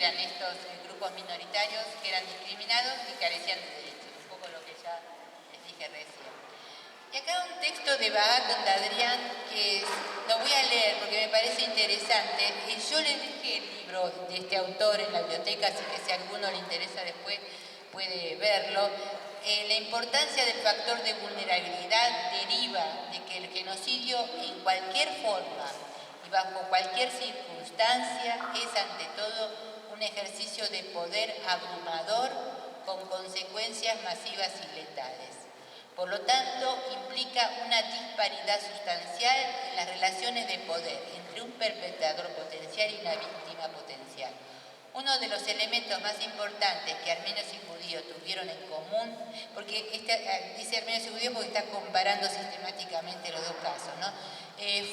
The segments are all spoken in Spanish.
eran estos grupos minoritarios que eran discriminados y carecían de derechos, un poco lo que ya les dije recién. Y acá un texto de Bahat Adrián que lo voy a leer porque me parece interesante. Yo les dejé el libro de este autor en la biblioteca, así que si a alguno le interesa después puede verlo. La importancia del factor de vulnerabilidad deriva de que el genocidio en cualquier forma y bajo cualquier circunstancia es ante todo un ejercicio de poder abrumador con consecuencias masivas y letales. Por lo tanto, implica una disparidad sustancial en las relaciones de poder entre un perpetrador potencial y una víctima potencial. Uno de los elementos más importantes que armenios y judíos tuvieron en común, porque dice armenios y judíos porque está comparando sistemáticamente los dos casos, ¿no?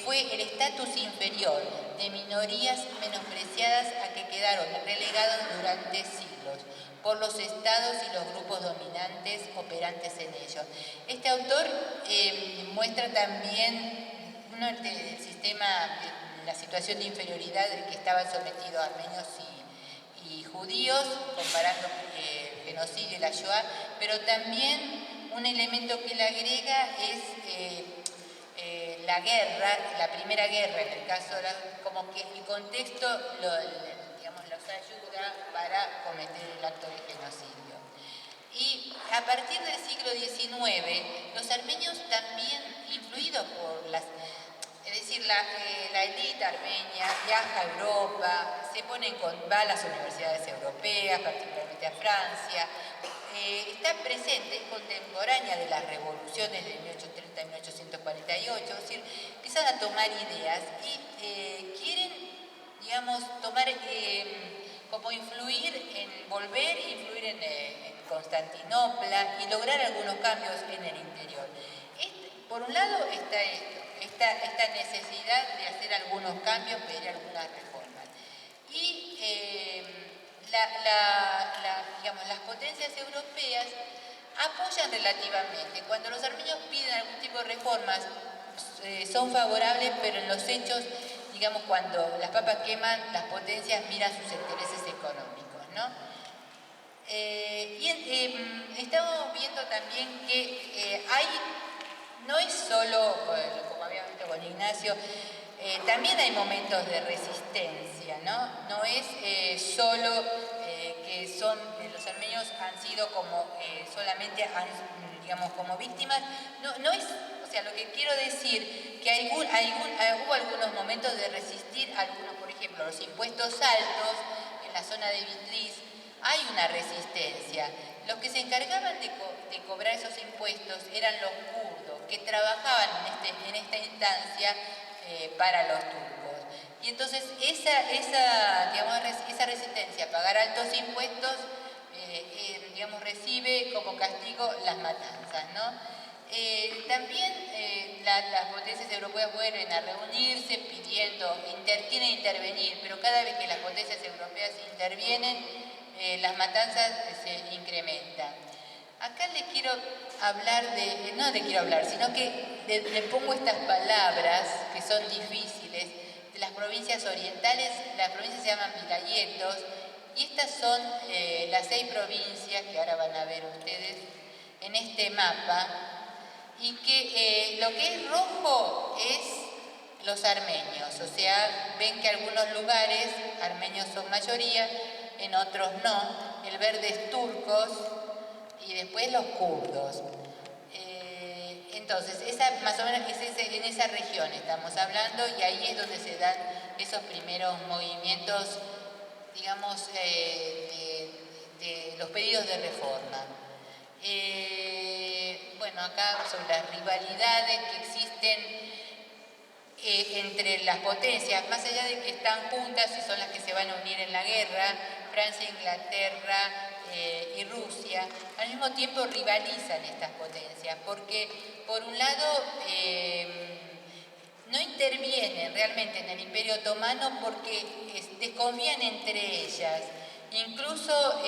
Fue el estatus inferior de minorías menospreciadas a que quedaron relegados durante siglos por los estados y los grupos dominantes operantes en ellos. Este autor muestra también el sistema, la situación de inferioridad en que estaban sometidos armenios y judíos, comparando el genocidio y la Shoah, pero también un elemento que le agrega es la guerra, la primera guerra, en el caso de como que el contexto los ayuda para cometer el acto de genocidio. Y a partir del siglo XIX, los armenios también, influidos por es decir, la élite armenia viaja a Europa, va a las universidades europeas, particularmente a Francia, está presente, es contemporánea de las revoluciones de 1830 y 1848, es decir, empiezan a tomar ideas y quieren, digamos, tomar, como volver a influir en Constantinopla y lograr algunos cambios en el interior. Por un lado está esta necesidad de hacer algunos cambios, pedir algunas reformas. Y las potencias europeas apoyan relativamente. Cuando los armenios piden algún tipo de reformas, son favorables, pero en los hechos, digamos, cuando las papas queman, las potencias miran sus intereses económicos, ¿no? Estamos viendo también que no es solo, como habíamos visto con Ignacio, también hay momentos de resistencia, ¿no? No es solo que los armenios han sido como solamente, digamos, como víctimas. No es, o sea, lo que quiero decir que hubo algunos momentos de resistir, algunos, por ejemplo, los impuestos altos en la zona de Bitlis, hay una resistencia. Los que se encargaban de cobrar esos impuestos eran los kurdos, que trabajaban en esta instancia para los turcos. Y entonces esa resistencia a pagar altos impuestos, recibe como castigo las matanzas, ¿no? También las potencias europeas vuelven a reunirse quieren intervenir, pero cada vez que las potencias europeas intervienen, las matanzas se incrementan. Acá les quiero hablar sino que le pongo estas palabras que son difíciles, de las provincias orientales. Las provincias se llaman vilayetos, y estas son las 6 provincias que ahora van a ver ustedes en este mapa, y que lo que es rojo es los armenios, o sea, ven que algunos lugares armenios son mayoría, en otros no. El verde es turcos y después los kurdos. Entonces, más o menos en esa región estamos hablando, y ahí es donde se dan esos primeros movimientos, digamos, de los pedidos de reforma. Bueno, acá sobre las rivalidades que existen entre las potencias, más allá de que están juntas y son las que se van a unir en la guerra, Francia, Inglaterra y Rusia, al mismo tiempo rivalizan estas potencias, porque por un lado no intervienen realmente en el Imperio Otomano porque desconfían entre ellas. Incluso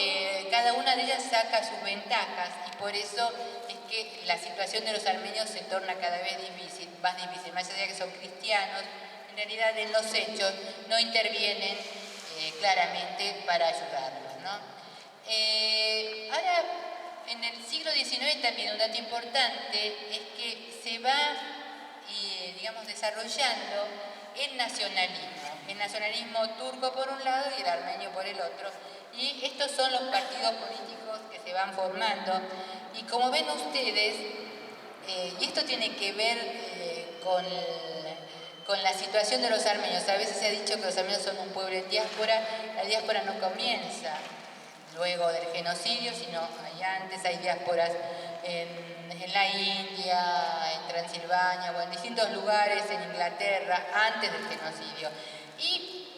cada una de ellas saca sus ventajas, y por eso es que la situación de los armenios se torna cada vez más difícil, más allá de que son cristianos. En realidad, en los hechos no intervienen claramente para ayudarlos, ¿no? Ahora, en el siglo XIX también un dato importante es que se va, digamos, desarrollando el nacionalismo turco por un lado y el armenio por el otro. Y estos son los partidos políticos que se van formando. Y como ven ustedes, y esto tiene que ver con la situación de los armenios. A veces se ha dicho que los armenios son un pueblo en diáspora. La diáspora no comienza luego del genocidio, sino antes. Hay diásporas en la India, en Transilvania, o en distintos lugares, en Inglaterra, antes del genocidio. Y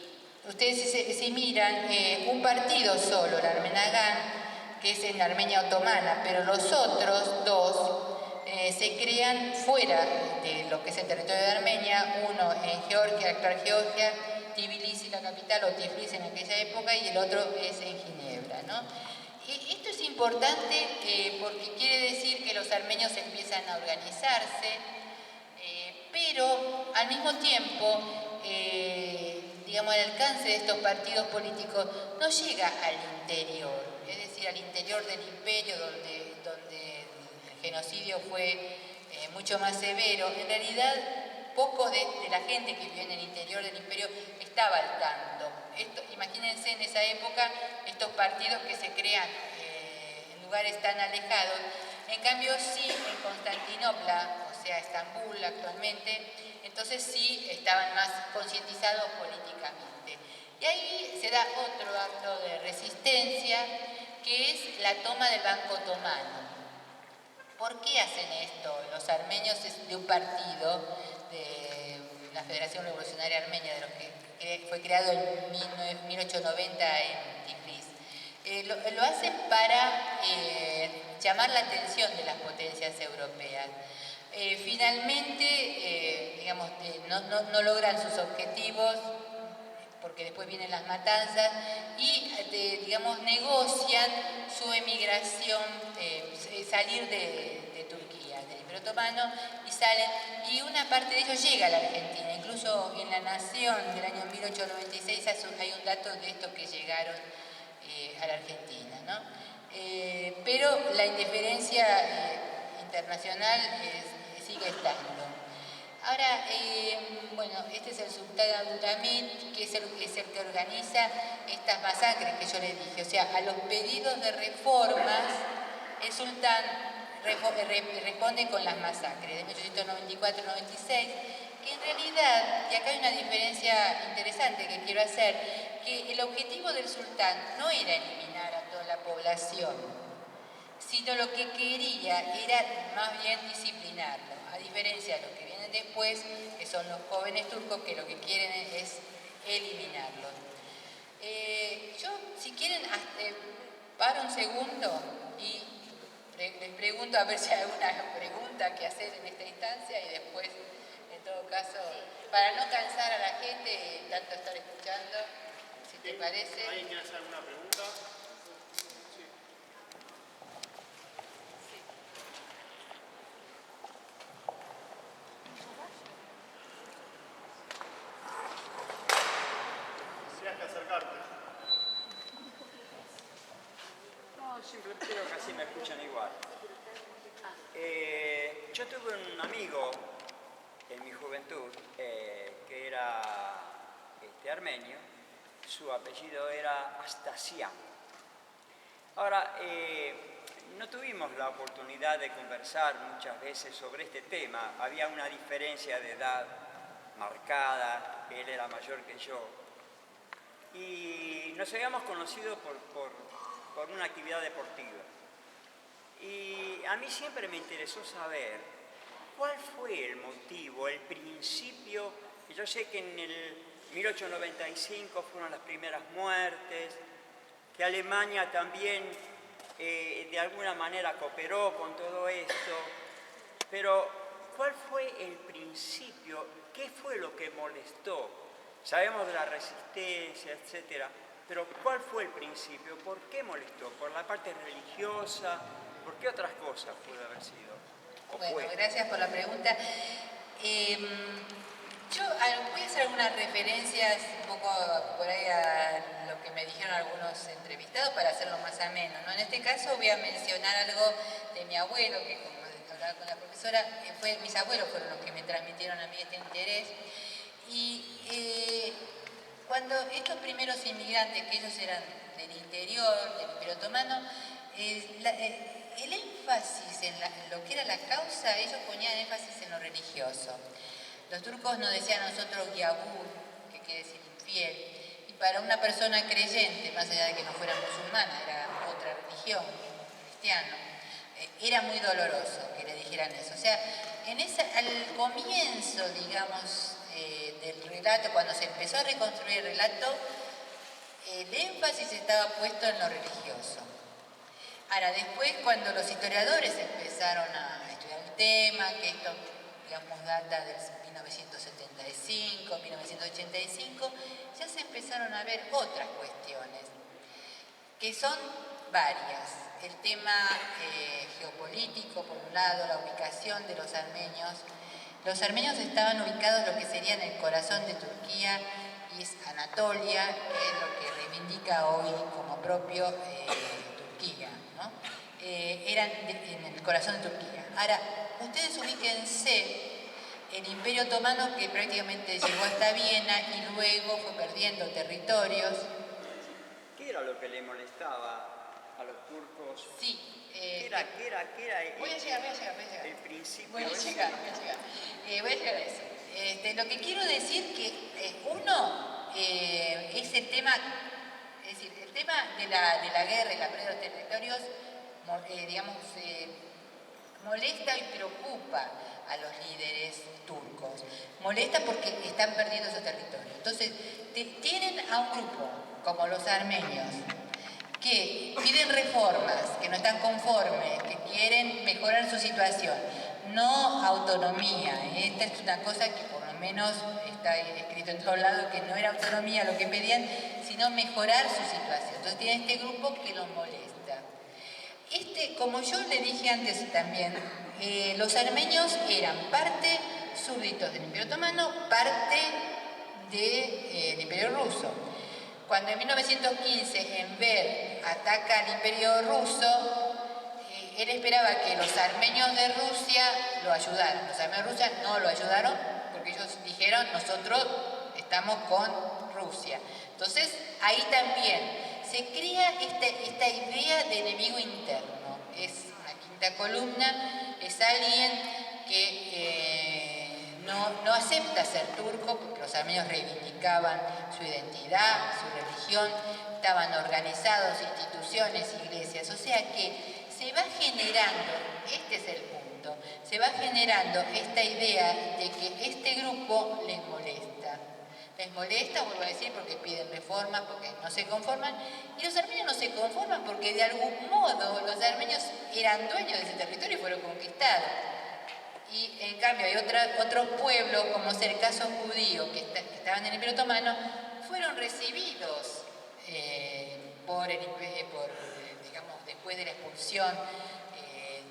ustedes si miran, un partido solo, el Armenagán, que es en Armenia otomana, pero los otros dos se crean fuera de lo que es el territorio de Armenia, uno en Georgia, actual Georgia, Tbilisi, la capital, o Tiflis en aquella época, y el otro es en Ginebra, ¿no? Y esto es importante porque quiere decir que los armenios empiezan a organizarse, pero al mismo tiempo, digamos, el alcance de estos partidos políticos no llega al interior, es decir, al interior del imperio donde el genocidio fue mucho más severo. En realidad, poco de la gente que vive en el interior del imperio estaba al tanto. Imagínense en esa época estos partidos que se crean en lugares tan alejados. En cambio, sí, en Constantinopla, o sea, Estambul actualmente, entonces sí estaban más concientizados políticamente. Y ahí se da otro acto de resistencia, que es la toma del Banco Otomano. ¿Por qué hacen esto? Los armenios de un partido, de la Federación Revolucionaria Armenia, de los que fue creado en 1890 en Tiflis. Lo hacen para llamar la atención de las potencias europeas. Finalmente, digamos, no logran sus objetivos, porque después vienen las matanzas, y digamos, negocian su emigración, salir de Turquía, del Imperio Otomano, y salen, y una parte de ellos llega a la Argentina. Incluso en La Nación del año 1896 hay un dato de estos que llegaron a la Argentina, ¿no? Pero la indiferencia internacional sigue estando. Ahora, bueno, este es el sultán Abdulhamid, que es el que organiza estas masacres que yo les dije. O sea, a los pedidos de reformas, el sultán responde con las masacres de 1894-96, que en realidad, y acá hay una diferencia interesante que quiero hacer, que el objetivo del sultán no era eliminar a toda la población, sino lo que quería era más bien disciplinarlo, a diferencia de lo que vienen después, que son los jóvenes turcos, que lo que quieren es eliminarlos. Yo, si quieren, paro un segundo y les pregunto a ver si hay alguna pregunta que hacer en esta instancia, y después, en todo caso, para no cansar a la gente tanto estar escuchando, si te parece. ¿Alguien quiere hacer alguna pregunta? Simplemente creo que así me escuchan igual. Yo tuve un amigo en mi juventud que era armenio, su apellido era Astasian. Ahora, no tuvimos la oportunidad de conversar muchas veces sobre este tema. Había una diferencia de edad marcada, él era mayor que yo. Y nos habíamos conocido por una actividad deportiva. Y a mí siempre me interesó saber cuál fue el motivo, el principio. Yo sé que en el 1895 fueron las primeras muertes, que Alemania también de alguna manera cooperó con todo esto, pero ¿cuál fue el principio? ¿Qué fue lo que molestó? Sabemos de la resistencia, etcétera. Pero ¿cuál fue el principio? ¿Por qué molestó? ¿Por la parte religiosa? ¿Por qué otras cosas pudo haber sido? Bueno, gracias por la pregunta. Yo voy a hacer algunas referencias un poco por ahí a lo que me dijeron algunos entrevistados para hacerlo más ameno, ¿no? En este caso voy a mencionar algo de mi abuelo, que como hablaba con la profesora, mis abuelos fueron los que me transmitieron a mí este interés. Y cuando estos primeros inmigrantes, que ellos eran del interior, del Imperio Otomano, el énfasis en lo que era la causa, ellos ponían énfasis en lo religioso. Los turcos nos decían a nosotros Yabur, que quiere decir infiel, y para una persona creyente, más allá de que no fuera musulmana, era otra religión, cristiano, era muy doloroso que le dijeran eso. O sea, al comienzo, digamos, del relato, cuando se empezó a reconstruir el relato, el énfasis estaba puesto en lo religioso. Ahora, después, cuando los historiadores empezaron a estudiar el tema, que esto, digamos, data del 1975, 1985, ya se empezaron a ver otras cuestiones, que son varias. El tema geopolítico, por un lado, la ubicación de los armenios. Los armenios estaban ubicados en lo que sería en el corazón de Turquía, y es Anatolia, que es lo que reivindica hoy como propio Turquía, ¿no? Eran en el corazón de Turquía. Ahora, ustedes ubíquense el Imperio Otomano, que prácticamente llegó hasta Viena y luego fue perdiendo territorios. ¿Qué era lo que le molestaba a los turcos? Sí. ¿Qué era voy a llegar. el principio? Voy a llegar a eso. Lo que quiero decir que uno es el tema, es decir, el tema de la guerra y la pérdida de los territorios, digamos, molesta y preocupa a los líderes turcos. Molesta porque están perdiendo esos territorios. Entonces, tienen a un grupo, como los armenios, que piden reformas, que no están conformes, que quieren mejorar su situación, no autonomía. Esta es una cosa que por lo menos está escrito en todos lados, que no era autonomía lo que pedían, sino mejorar su situación. Entonces tiene este grupo que los molesta. Como yo le dije antes también, los armenios eran parte súbditos del Imperio Otomano, parte del Imperio Ruso. Cuando en 1915 Enver ataca al Imperio Ruso, él esperaba que los armenios de Rusia lo ayudaran. Los armenios de Rusia no lo ayudaron porque ellos dijeron, nosotros estamos con Rusia. Entonces, ahí también se crea esta idea de enemigo interno. Es una quinta columna, es alguien que no acepta ser turco, porque los armenios reivindicaban su identidad, su religión, estaban organizados, instituciones, iglesias. O sea que se va generando, este es el punto, se va generando esta idea de que este grupo les molesta. Les molesta, vuelvo a decir, porque piden reformas, porque no se conforman, y los armenios no se conforman porque de algún modo los armenios eran dueños de ese territorio y fueron conquistados. Y en cambio hay otros pueblos, como es el caso judío, que estaban en el Imperio Otomano, fueron recibidos digamos, después de la expulsión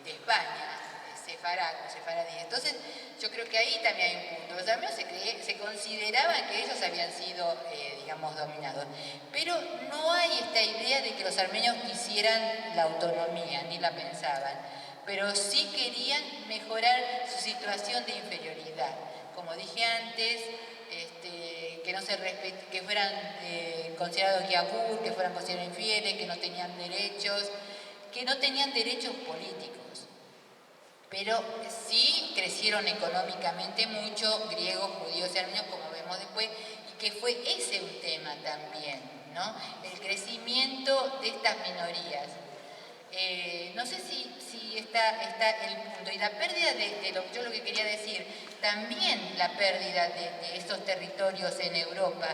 de España, sefaradí. Entonces, yo creo que ahí también hay un punto. Los armenios se consideraban que ellos habían sido, digamos, dominados. Pero no hay esta idea de que los armenios quisieran la autonomía, ni la pensaban. Pero sí querían mejorar su situación de inferioridad. Como dije antes, que no se que fueran considerados yabur, que fueran considerados infieles, que no tenían derechos políticos. Pero sí crecieron económicamente mucho, griegos, judíos y armenios, como vemos después, y que fue ese un tema también, ¿no? El crecimiento de estas minorías. No sé si está el punto. Y la pérdida yo lo que quería decir, también la pérdida de estos territorios en Europa,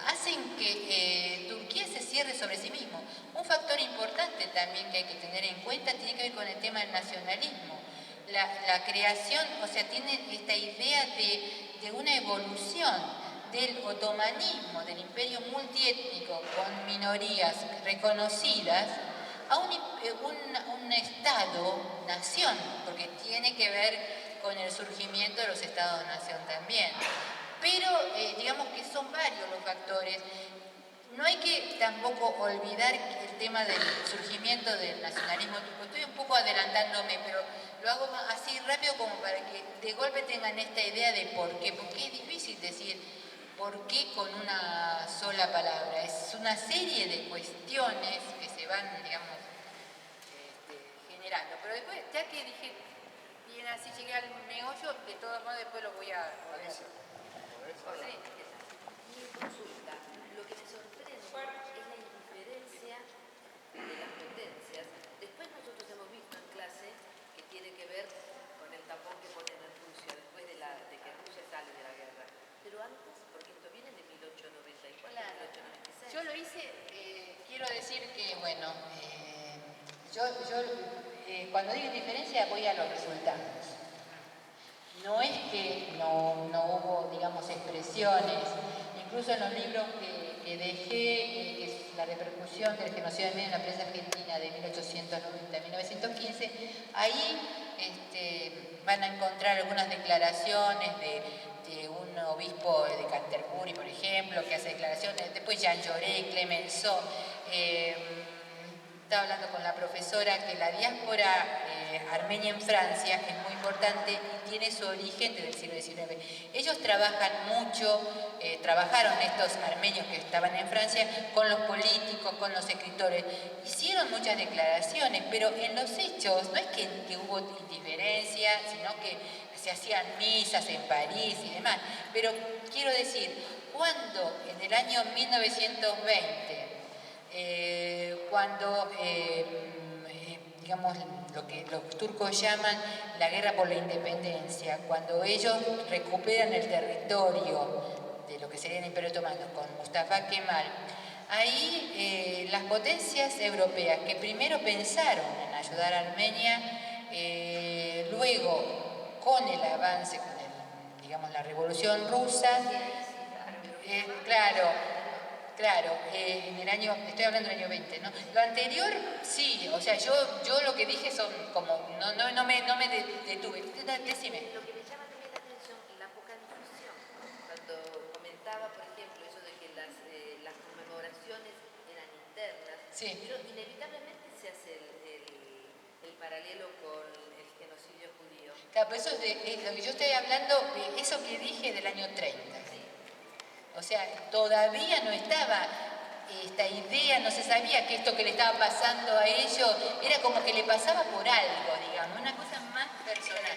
hacen que Turquía se cierre sobre sí mismo. Un factor importante también que hay que tener en cuenta tiene que ver con el tema del nacionalismo. La creación, o sea, tiene esta idea de una evolución del otomanismo, del imperio multiétnico con minorías reconocidas, a un Estado-nación, porque tiene que ver con el surgimiento de los Estados-nación también. pero digamos que son varios los factores. No hay que tampoco olvidar el tema del surgimiento del nacionalismo turco. Estoy un poco adelantándome, pero lo hago así rápido como para que de golpe tengan esta idea de por qué. Porque es difícil decir por qué con una sola palabra. Es una serie de cuestiones que se van, digamos, generando. Pero después, ya que dije, bien así llegué al meollo, de todos modos después lo voy a... Hola. Mi consulta, lo que me sorprende es la indiferencia de las potencias. Después nosotros hemos visto en clase que tiene que ver con el tapón que ponen en Rusia, después de que Rusia sale de la guerra. Pero antes, porque esto viene de 1894, Claro. 1896. Yo lo hice, quiero decir que, bueno, cuando digo indiferencia voy a los resultados. No es que no hubo, digamos, expresiones, incluso en los libros que dejé, que es la repercusión del genocidio en la prensa argentina de 1890 a 1915, ahí van a encontrar algunas declaraciones de un obispo de Canterbury, por ejemplo, que hace declaraciones, después Jean Jaurès, Clemenceau. Estaba hablando con la profesora que la diáspora armenia en Francia es muy importante y tiene su origen desde el siglo XIX. Ellos trabajan mucho, trabajaron estos armenios que estaban en Francia con los políticos, con los escritores. Hicieron muchas declaraciones, pero en los hechos no es que hubo indiferencia, sino que se hacían misas en París y demás. Pero quiero decir, cuando en el año 1920 cuando, digamos, lo que los turcos llaman la guerra por la independencia, cuando ellos recuperan el territorio de lo que sería el Imperio Otomano con Mustafa Kemal, ahí las potencias europeas que primero pensaron en ayudar a Armenia, luego con el avance, con digamos, la revolución rusa, Claro, en el año, estoy hablando del año 20, ¿no? Lo anterior, sí, o sea, yo lo que dije son como, no me detuve. Decime. Lo que me llama también la atención es la poca difusión. Cuando comentaba, por ejemplo, eso de que las conmemoraciones eran internas, Sí. Inevitablemente se hace el paralelo con el genocidio judío. Claro, pero eso es lo que yo estoy hablando, eso que dije del año 30. O sea, todavía no estaba esta idea, no se sabía que esto que le estaba pasando a ellos era como que le pasaba por algo, digamos, una cosa más personal.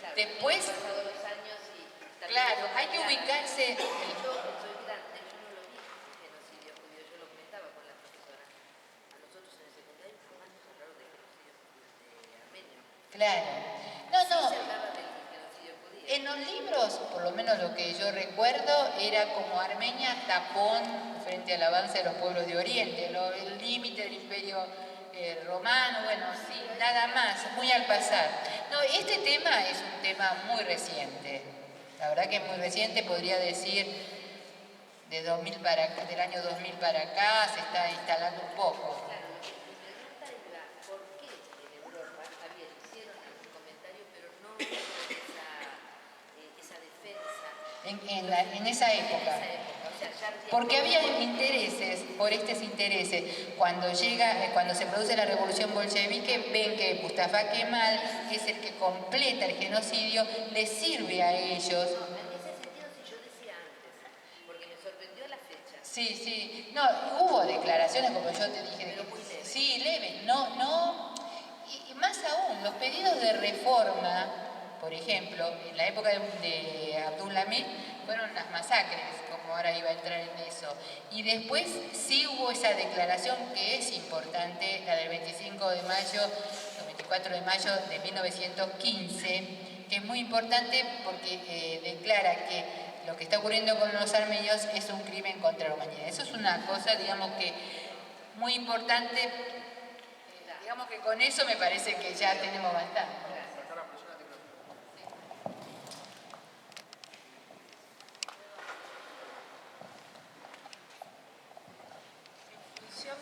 Claro, Después, han pasado los años y claro, hay que ubicarse. Yo soy grande, yo no lo vi el genocidio judío, yo lo comentaba con la profesora. A nosotros en el secundario jamás nos hablaron del genocidio judío de Armenia. Claro. Sí se hablaba del genocidio judío. En los libros, por lo menos lo que yo recuerdo, era como Armenia tapón frente al avance de los pueblos de Oriente, el límite del Imperio Romano, bueno, sí, nada más, muy al pasar. No, este tema es un tema muy reciente, la verdad que es muy reciente, podría decir del año 2000 para acá se está instalando un poco. Claro, mi pregunta era, ¿por qué en Europa, está bien, hicieron algún comentario, pero no esa defensa? En esa época. O sea, ya Porque había intereses, por estos intereses, cuando se produce la revolución bolchevique, ven que Mustafa Kemal, que es el que completa el genocidio, les sirve a ellos. No, en ese sentido sí yo decía antes, porque me sorprendió la fecha. Sí, no, hubo declaraciones como yo te dije. Pero muy leves. Sí, leves, no, y más aún, los pedidos de reforma, por ejemplo, en la época de Abdulhamid, fueron las masacres, como ahora iba a entrar en eso. Y después sí hubo esa declaración que es importante, la del 25 de mayo, el 24 de mayo de 1915, que es muy importante porque declara que lo que está ocurriendo con los armenios es un crimen contra la humanidad. Eso es una cosa, digamos que muy importante, digamos que con eso me parece que ya tenemos bastante.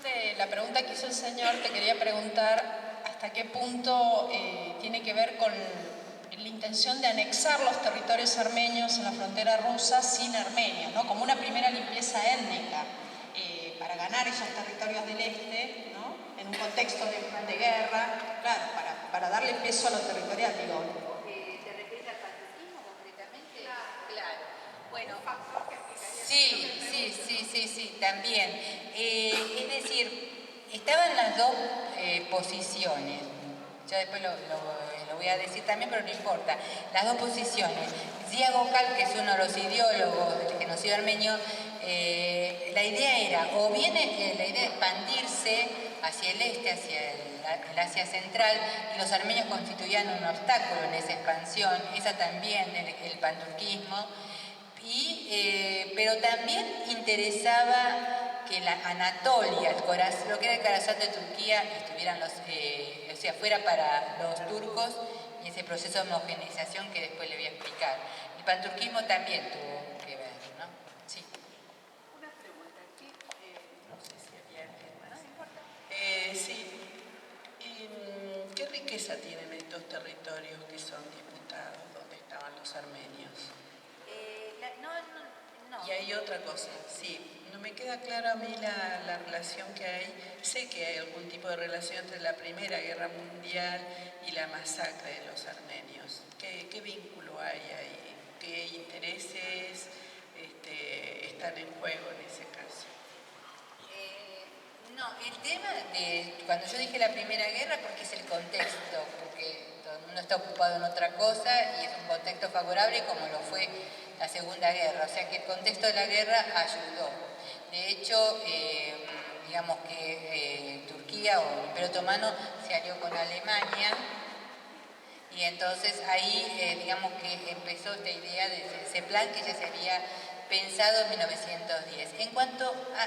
De la pregunta que hizo el señor, te quería preguntar hasta qué punto tiene que ver con la intención de anexar los territorios armenios en la frontera rusa sin Armenia, ¿no? Como una primera limpieza étnica para ganar esos territorios del este, ¿no? En un contexto de guerra, claro, para darle peso a lo territorial, digo. ¿Te refieres al patriotismo concretamente? Claro. Bueno, sí, también. Es decir, estaban las dos posiciones. Yo después lo voy a decir también, pero no importa. Las dos posiciones. Ziya Gökalp, que es uno de los ideólogos del genocidio armenio, la idea era, o bien la idea de expandirse hacia el este, hacia el Asia Central, y los armenios constituían un obstáculo en esa expansión, esa también, el panturquismo, pero también interesaba que la Anatolia, lo que era el corazón de Turquía, estuvieran fuera para los turcos y ese proceso de homogeneización que después le voy a explicar. El panturquismo también tuvo que ver, ¿no? Sí. Una pregunta aquí, no sé si había alguien más. No importa. Sí. ¿Qué riqueza tienen estos territorios que son disputados, donde estaban los armenios? No. Y hay otra cosa, sí, no me queda clara a mí la relación que hay. Sé que hay algún tipo de relación entre la Primera Guerra Mundial y la masacre de los armenios. ¿Qué vínculo hay ahí? ¿Qué intereses están en juego en ese caso? No, el tema de cuando yo dije la Primera Guerra, porque es el contexto, porque todo el mundo está ocupado en otra cosa y es un contexto favorable como lo fue la Segunda Guerra, o sea que el contexto de la guerra ayudó. De hecho, digamos que Turquía o el Imperio Otomano se alió con Alemania y entonces ahí digamos que empezó esta idea de ese plan que ya se había pensado en 1910. En cuanto a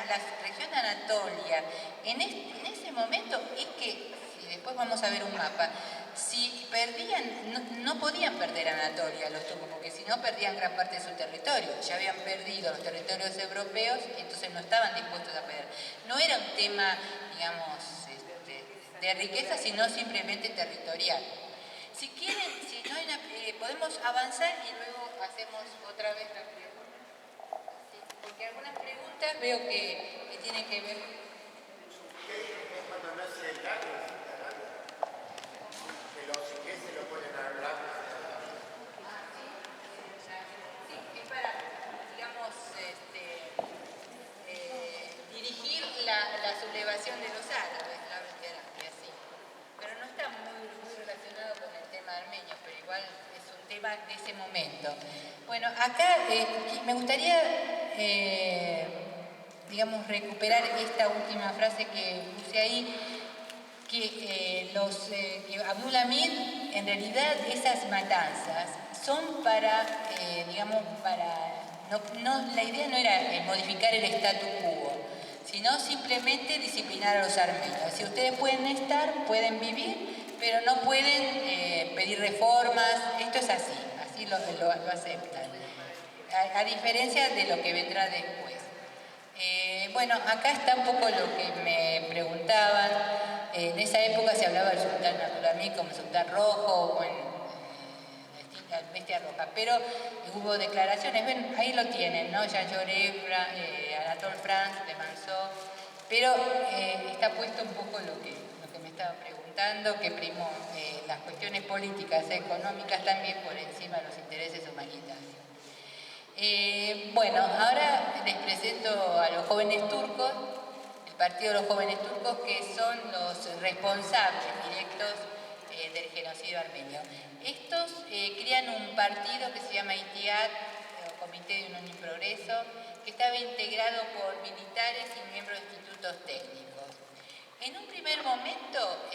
la región de Anatolia, en ese momento es que, si después vamos a ver un mapa, si perdían, no podían perder Anatolia los turcos, porque si no perdían gran parte de su territorio. Ya habían perdido los territorios europeos y entonces no estaban dispuestos a perder. No era un tema, digamos, de riqueza, sino simplemente territorial. Si quieren, si no hay podemos avanzar y luego hacemos otra vez la pregunta. Sí, porque algunas preguntas veo que tienen que ver. Cuando no es el lago, que los ingleses lo ponen al lago. Sí, es para, digamos, dirigir la sublevación de los árabes, la verdad, y así. Pero no está muy relacionado con el tema armenio, pero igual es un tema de ese momento. Bueno, acá me gustaría, digamos, recuperar esta última frase que puse ahí, que Abdul Hamid, en realidad esas matanzas son para, digamos, la idea no era modificar el statu quo, sino simplemente disciplinar a los armenios. Si ustedes pueden estar, pueden vivir, pero no pueden pedir reformas, esto es así lo aceptan, a diferencia de lo que vendrá después. Bueno, acá está un poco lo que me preguntaban. En esa época se hablaba del sultán Abdul Hamid como sultán rojo o en bestia roja, pero hubo declaraciones, ven, ahí lo tienen, ¿no? Jean Jaurès, Anatole France, Clemenceau, pero está puesto un poco lo que me estaba preguntando, que primó las cuestiones políticas y económicas también por encima de los intereses humanitarios. Bueno, ahora les presento a los jóvenes turcos, el Partido de los Jóvenes Turcos, que son los responsables directos del genocidio armenio. Estos crean un partido que se llama ITIAD, o Comité de Unión y Progreso, que estaba integrado por militares y miembros de institutos técnicos. En un primer momento,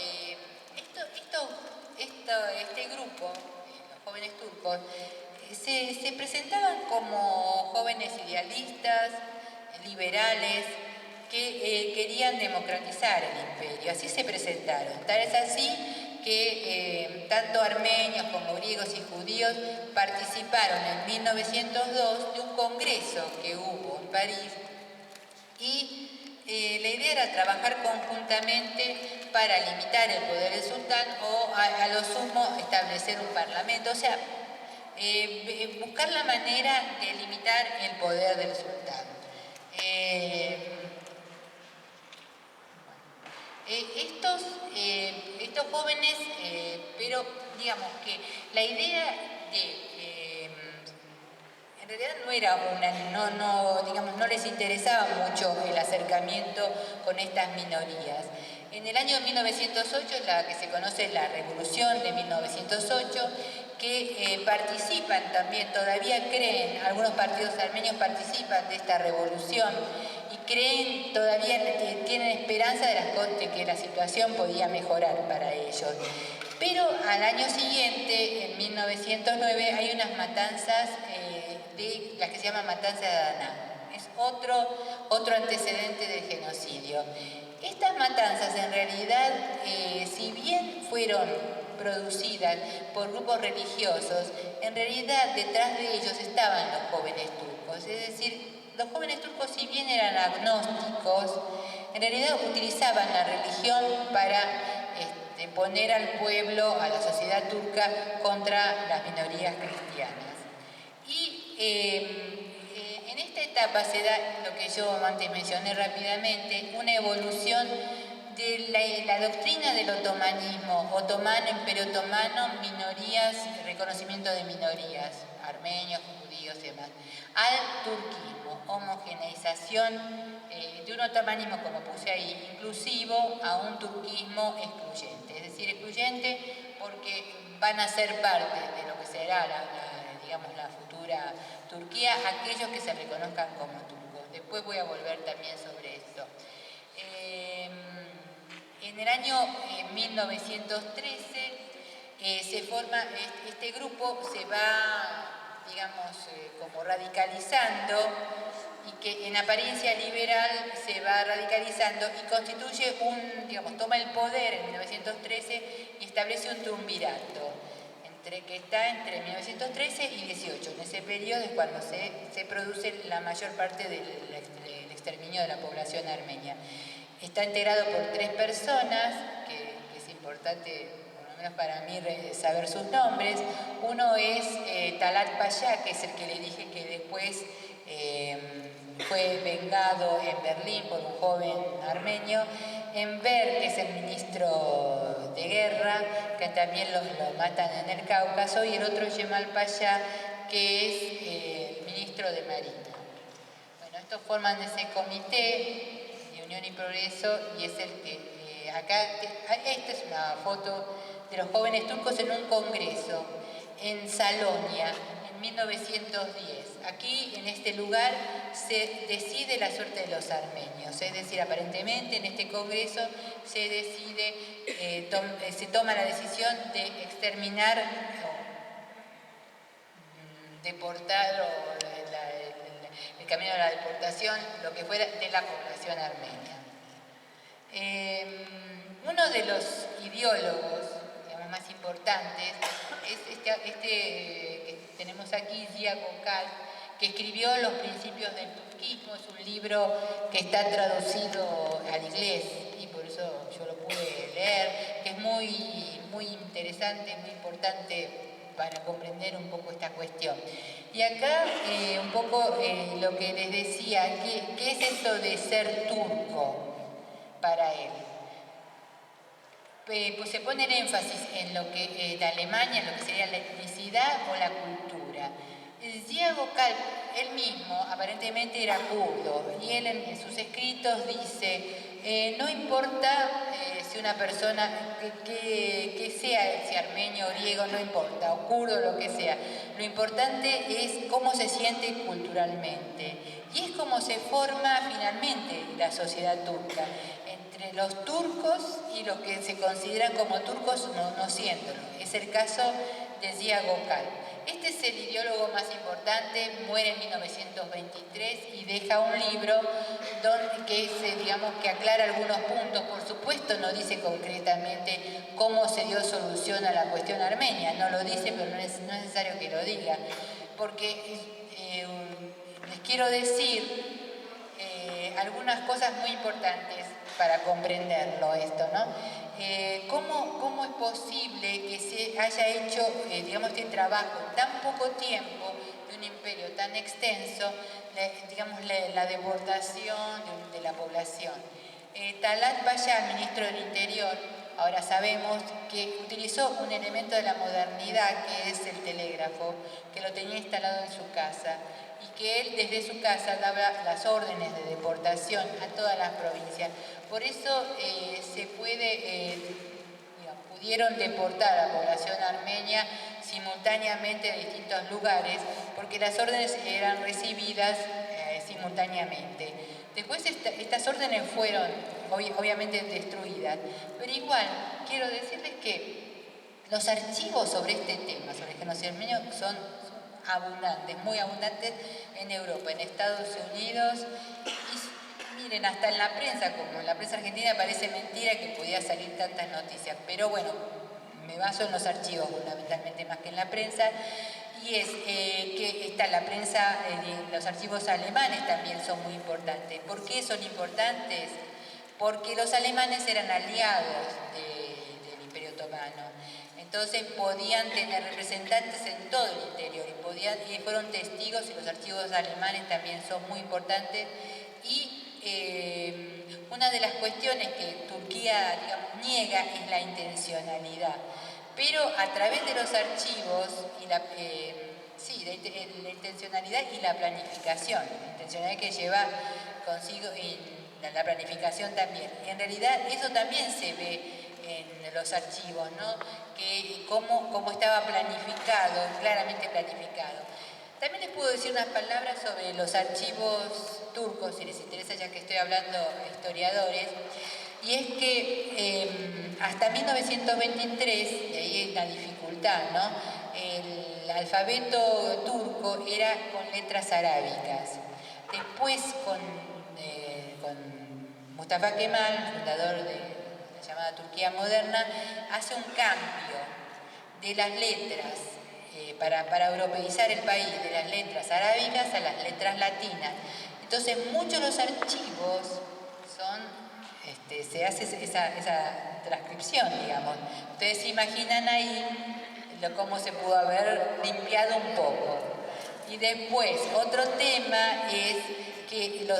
este grupo, los jóvenes turcos, se presentaban como jóvenes idealistas, liberales, que querían democratizar el imperio. Así se presentaron. Tal es así que tanto armenios como griegos y judíos participaron en 1902 de un congreso que hubo en París y la idea era trabajar conjuntamente para limitar el poder del sultán o a lo sumo establecer un parlamento, o sea, buscar la manera de limitar el poder del sultán. Estos jóvenes, pero digamos que la idea de, en realidad no era no les interesaba mucho el acercamiento con estas minorías. En el año 1908, la que se conoce la Revolución de 1908, que participan también, todavía creen, algunos partidos armenios participan de esta revolución y creen, todavía tienen esperanza de que la situación podía mejorar para ellos. Pero al año siguiente, en 1909, hay unas matanzas de las que se llaman matanza de Adana. Es otro antecedente del genocidio. Estas matanzas en realidad, si bien fueron producidas por grupos religiosos, en realidad detrás de ellos estaban los jóvenes turcos. Es decir, los jóvenes turcos, si bien eran agnósticos, en realidad utilizaban la religión para poner al pueblo, a la sociedad turca, contra las minorías cristianas. Y en esta etapa se da lo que yo antes mencioné rápidamente, una evolución de la doctrina del otomanismo, otomano, imperio otomano, minorías, reconocimiento de minorías, armenios, judíos y demás, al turquismo, homogeneización de un otomanismo, como puse ahí, inclusivo, a un turquismo excluyente. Es decir, excluyente porque van a ser parte de lo que será la futura Turquía, aquellos que se reconozcan como turcos. Después voy a volver también sobre esto. En el año 1913 se forma, este grupo se va, digamos, como radicalizando y que en apariencia liberal se va radicalizando y constituye toma el poder en 1913 y establece un triunvirato que está entre 1913 y 18. En ese periodo es cuando se produce la mayor parte del exterminio de la población armenia. Está integrado por 3 personas, que es importante, por lo menos para mí, saber sus nombres. Uno es Talat Pasha, que es el que le dije que después fue vengado en Berlín por un joven armenio. Enver, que es el ministro de guerra, que también lo matan en el Cáucaso, y el otro Yemal Pasha, que es el ministro de Marina. Bueno, estos forman ese comité de Unión y Progreso, y es el que esta es una foto de los jóvenes turcos en un congreso en Salonia en 1910. Aquí, en este lugar, se decide la suerte de los armenios, es decir, aparentemente en este congreso se decide, se toma la decisión de exterminar deportar el camino de la deportación, lo que fuera, de la población armenia. Uno de los ideólogos, digamos, más importantes es que tenemos aquí, Ziya Gökalp, que escribió Los principios del turquismo. Es un libro que está traducido al inglés y por eso yo lo pude leer, que es muy interesante, muy importante para comprender un poco esta cuestión. Y acá un poco lo que les decía, ¿qué es esto de ser turco para él? Pues se pone el énfasis en lo que de Alemania, en lo que sería la etnicidad o la cultura. Ziya Gökalp, él mismo, aparentemente era kurdo, y él en sus escritos dice, no importa si una persona que sea, si armenio, griego, no importa, o kurdo, lo que sea, lo importante es cómo se siente culturalmente, y es como se forma finalmente la sociedad turca, entre los turcos y los que se consideran como turcos no siéndolo. Es el caso de Ziya Gökalp. Este es el ideólogo más importante, muere en 1923 y deja un libro que aclara algunos puntos. Por supuesto no dice concretamente cómo se dio solución a la cuestión armenia, no lo dice, pero no es necesario que lo diga, porque les quiero decir, algunas cosas muy importantes para comprenderlo esto, ¿no? ¿Cómo es posible que se haya hecho, digamos, este trabajo en tan poco tiempo de un imperio tan extenso, digamos, la deportación de la población? Talat Pasha, el ministro del Interior, ahora sabemos que utilizó un elemento de la modernidad que es el telégrafo, que lo tenía instalado en su casa y que él desde su casa daba las órdenes de deportación a todas las provincias. Por eso pudieron deportar a la población armenia simultáneamente de distintos lugares porque las órdenes eran recibidas simultáneamente. Después estas órdenes fueron obviamente destruidas, pero igual quiero decirles que los archivos sobre este tema, sobre el genocidio armenio, son abundantes, muy abundantes en Europa, en Estados Unidos. Y miren, hasta en la prensa, como en la prensa argentina, parece mentira que podía salir tantas noticias, pero bueno, me baso en los archivos fundamentalmente más que en la prensa. Y es que está la prensa, los archivos alemanes también son muy importantes. ¿Por qué son importantes? Porque los alemanes eran aliados del Imperio Otomano. Entonces podían tener representantes en todo el interior y fueron testigos, y los archivos alemanes también son muy importantes. Y una de las cuestiones que Turquía, digamos, niega es la intencionalidad. Pero a través de los archivos y la intencionalidad y la planificación, la intencionalidad que lleva consigo y la planificación también. En realidad eso también se ve en los archivos, ¿no? Que cómo estaba planificado, claramente planificado. También les puedo decir unas palabras sobre los archivos turcos, si les interesa, ya que estoy hablando historiadores. Y es que hasta 1923, y ahí es la dificultad, ¿no? El alfabeto turco era con letras arábicas. Después, con Mustafa Kemal, fundador de la llamada Turquía moderna, hace un cambio de las letras para europeizar el país, de las letras arábicas a las letras latinas. Entonces, muchos de los archivos se hace esa transcripción, digamos. Ustedes se imaginan ahí cómo se pudo haber limpiado un poco. Y después, otro tema es que los